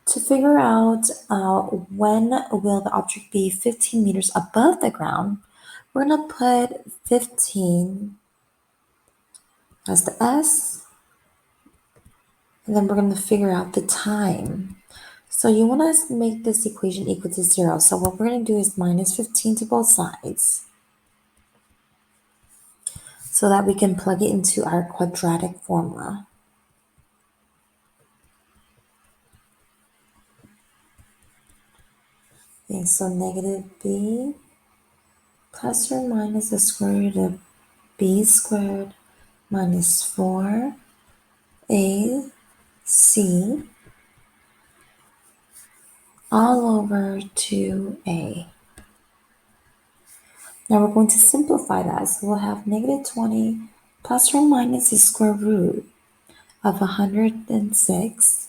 To figure out when will the object be 15 meters above the ground, we're going to put 15 as the S, and then we're going to figure out the time. So you want to make this equation equal to 0. So what we're going to do is minus 15 to both sides so that we can plug it into our quadratic formula. Okay, so negative b plus or minus the square root of b squared minus 4ac all over 2a. Now we're going to simplify that. So we'll have negative 20 plus or minus the square root of 106